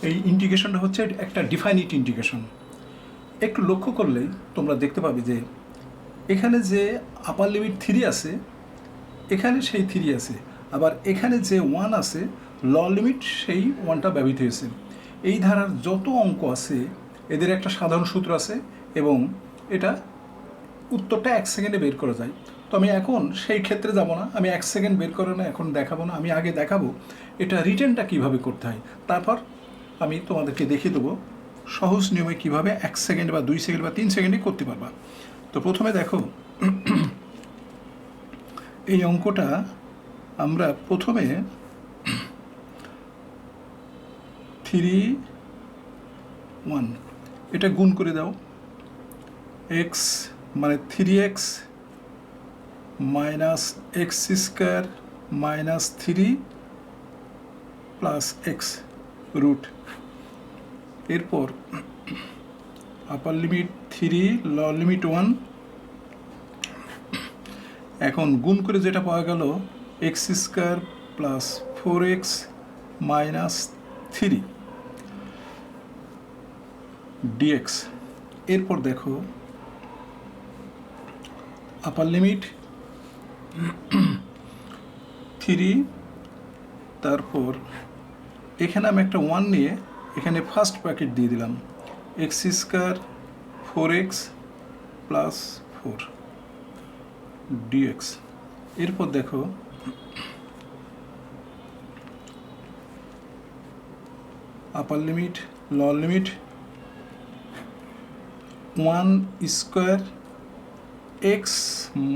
এই ইন্টিগ্রেশনটা হচ্ছে একটা ডিফাইনিট ইন্টিগ্রেশন। একটু লক্ষ্য করলেই তোমরা দেখতে পাবে যে এখানে যে আপার লিমিট 3 আছে, এখানে সেই 3 আছে, আবার এখানে যে 1 আছে লোয়ার লিমিট সেই 1টা ব্যবহৃত হয়েছে। এই ধারার যত অঙ্ক আছে এদের একটা সাধারণ সূত্র আছে এবং এটা উত্তরটা 1 সেকেন্ডে বের করা যায়। তো আমি এখন সেই ক্ষেত্রে যাব না, আমি 1 সেকেন্ড বের করে না এখন দেখাবো না, আমি আগে দেখাবো এটা রিটেনটা কীভাবে করতে হয়, তারপর আমি তোমাদেরকে দেখিয়ে দেবো সহজ নিয়মে কীভাবে 1 সেকেন্ড বা 2 সেকেন্ড বা 3 সেকেন্ডে করতে পারবা। তো প্রথমে দেখো এই অঙ্কটা আমরা প্রথমে 3 1 এটা গুণ করে দাও। এক্স মানে 3x minus x square minus 3 plus x root, এরপর আপার লিমিট 3 লোয়ার লিমিট 1, এখন গুণ করে যেটা পাওয়া গেল x square plus 4x minus 3 dx। এরপর দেখো আপার লিমিট 3, তারপর এখানে আমি একটা 1 নিয়ে এখানে ফার্স্ট ব্র্যাকেট দিয়ে দিলাম x square 4x plus 4 dx। এরপর দেখো upper limit lower limit 1 square x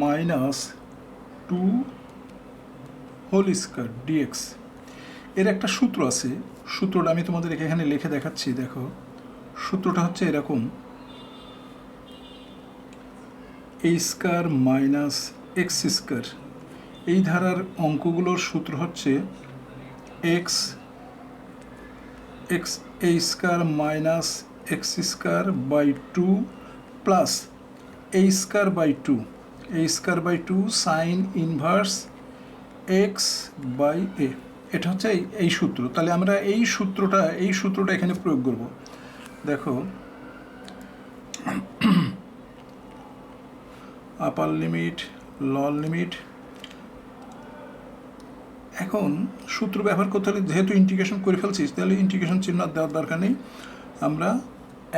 minus 2 whole square dx। এর একটা সূত্র আছে, সূত্রটা আমি তোমাদের এখানে লিখে দেখাচ্ছি। দেখো সূত্রটা হচ্ছে এরকম, a square minus x square. এই ধারার অঙ্কগুলোর সূত্র হচ্ছে x x a square minus x square by 2 plus a square by 2, a square by 2 sine inverse x by a. এটা হচ্ছে এই সূত্র। তাহলে আমরা এই সূত্রটা এখানে প্রয়োগ করব। দেখো আপার লিমিট লোয়ার লিমিট, এখন সূত্র ব্যবহার করতে হলে যেহেতু ইন্টিগ্রেশন করে ফেলছিস তাহলে ইন্টিগ্রেশন চিহ্ন দেওয়ার দরকার নেই, আমরা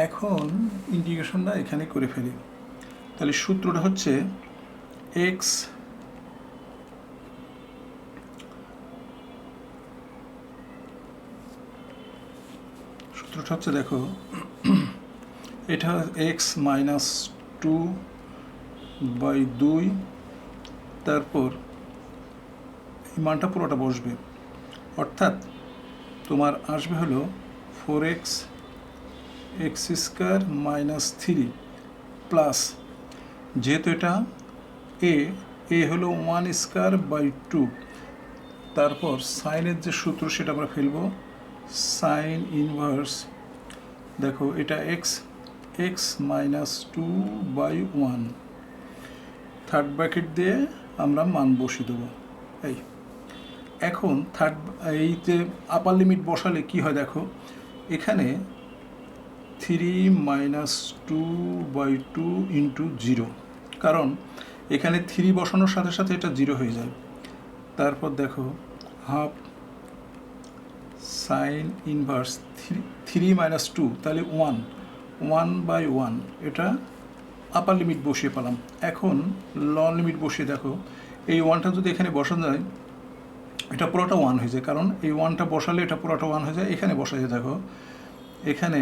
এখন ইন্টিগ্রেশনটা এখানে করে ফেলি। তাহলে সূত্রটা হচ্ছে এক্স সূত্রটা হচ্ছে দেখো এটা এক্স মাইনাস 2 বাই 2, তারপর এই মানটা পুরোটা বসবে, অর্থাৎ তোমার আসবে হলো 4x x square minus 3 plus, যেহেতু এটা এ হলো 1 স্কোয়ার বাই 2, তারপর সাইনের যে সূত্র সেটা আমরা ফেলবো সাইন ইনভার্স, দেখো এটা x minus 2 by 1, third bracket দিয়ে আমরা মান বসিয়ে দেবো। এই এখন এই যে আপার লিমিট বসালে কি হয় দেখো এখানে 3 মাইনাস 2 বাই 2 ইন্টু 0, কারণ এখানে 3 বসানোর সাথে সাথে এটা 0 হয়ে যায়। তারপর দেখো হাফ সাইন ইনভার্স 3 মাইনাস 2, তাহলে 1 বাই 1, এটা আপার লিমিট বসিয়ে পেলাম। এখন লোয়ার লিমিট বসিয়ে দেখো এই 1টা যদি এখানে বসানো যায় এটা পুরোটা 1 হয়ে যায়, কারণ এই 1টা বসালে এটা পুরোটা 1 হয়ে যায়। এখানে বসাই দেখো এখানে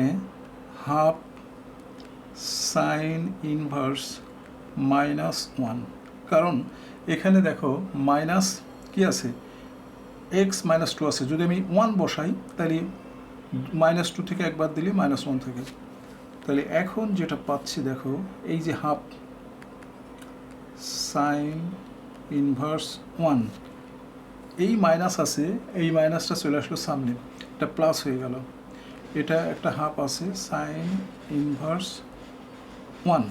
হাফ সাইন ইনভার্স মাইনাস 1, কারণ এখানে দেখো মাইনাস কি আছে এক্স মাইনাস 2 আছে, যদি আমি 1 বসাই তাহলে মাইনাস 2 থেকে একবার দিলে মাইনাস 1 থাকে। তাহলে এখন যেটা পাচ্ছি দেখো এই যে হাফ সাইন ইনভার্স 1, এই মাইনাস আছে, এই মাইনাসটা চলে আসলো সামনে, এটা প্লাস হয়ে গেল, এটা একটা হাফ আছে সাইন ইনভার্স 1,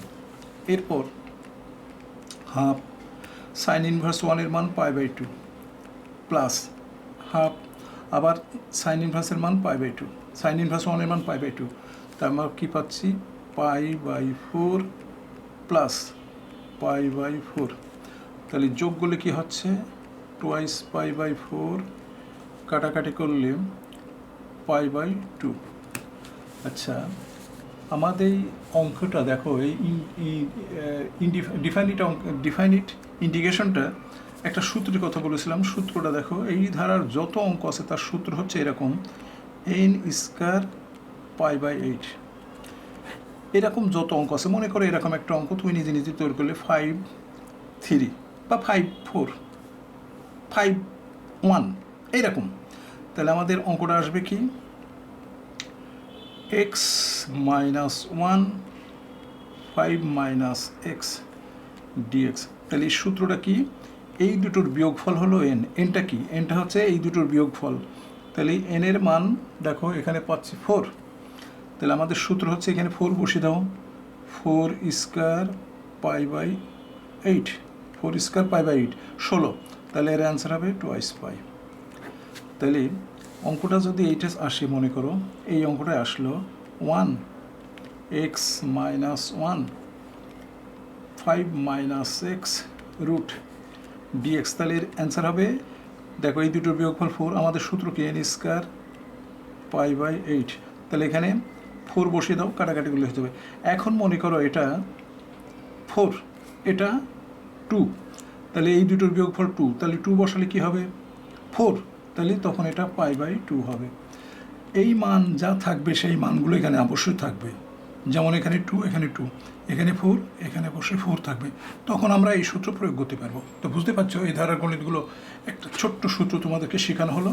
এরপর হাফ সাইন ইনভার্স 1 এর মান পাই বাই 2 প্লাস হাফ আবার সাইন ইনভার্সের মান pi by two, sine inverse ওয়ানের মান পাই বাই টু, তার আমরা কী পাচ্ছি pi by four plus pi by four. তাহলে যোগ করলে কী হচ্ছে টোয়াইস পাই বাই ফোর, কাটাকাটি করলে পাই বাই টু। আচ্ছা, আমাদের এই অঙ্কটা দেখো, এই ডিফাইনিট ইন্টিগ্রেশনটা একটা সূত্রের কথা বলেছিলাম। সূত্রটা দেখো, এই ধারার যত অঙ্ক আছে তার সূত্র হচ্ছে এরকম n square pi by eight. এরকম যত অঙ্ক আছে, মনে করো এরকম একটা অঙ্ক তুমি নিজে নিজে তৈরি করলে 5-3 বা 5-4 5-1 এইরকম। তাহলে আমাদের অঙ্কটা আসবে কি x minus one 5 minus x dx. তাহলে এই সূত্রটা কি, এই দুটোর বিয়োগফল হলো এন, এনটা কি, এনটা হচ্ছে এই দুটোর বিয়োগফল। তাহলে এনের মান দেখো এখানে পাচ্ছি 4। তাহলে আমাদের সূত্র হচ্ছে এখানে 4 বসিয়ে দাও, 4 square pi by 8, 4 square pi by 8 16। তাহলে এর অ্যান্সার হবে টোয়াইস পাই। তাহলে অঙ্কটা যদি এইটা আসে, মনে করো এই অঙ্কটায় আসলো 1 x minus 1 5 minus x root dx. তাহলে এর অ্যান্সার হবে, দেখো এই দুটোর বিয়োগফল 4, আমাদের সূত্র কি এন স্কয়ার পাই বাই 8। তাহলে এখানে 4 বসিয়ে দাও, কাটাকাটিগুলো হতে হবে। এখন মনে করো এটা 4, এটা 2, তাহলে এই দুটোর বিয়োগফল 2, তাহলে 2 বসালে কি হবে 4, তাহলে তখন এটা পাই বাই 2 হবে। এই মান যা থাকবে সেই মানগুলো এখানে অবশ্যই থাকবে, যেমন এখানে 2, এখানে 2, এখানে 4, এখানে অবশ্যই 4 থাকবে। তখন আমরা এই সূত্র প্রয়োগ করতে পারবো। তো বুঝতে পারছো, এই ধারার গণিতগুলো একটা ছোট্ট সূত্র তোমাদেরকে শেখানো হলো।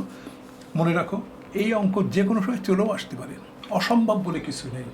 মনে রাখো, এই অঙ্ক যে কোনো সময় চলেও আসতে পারে, অসম্ভব বলে কিছু নেই।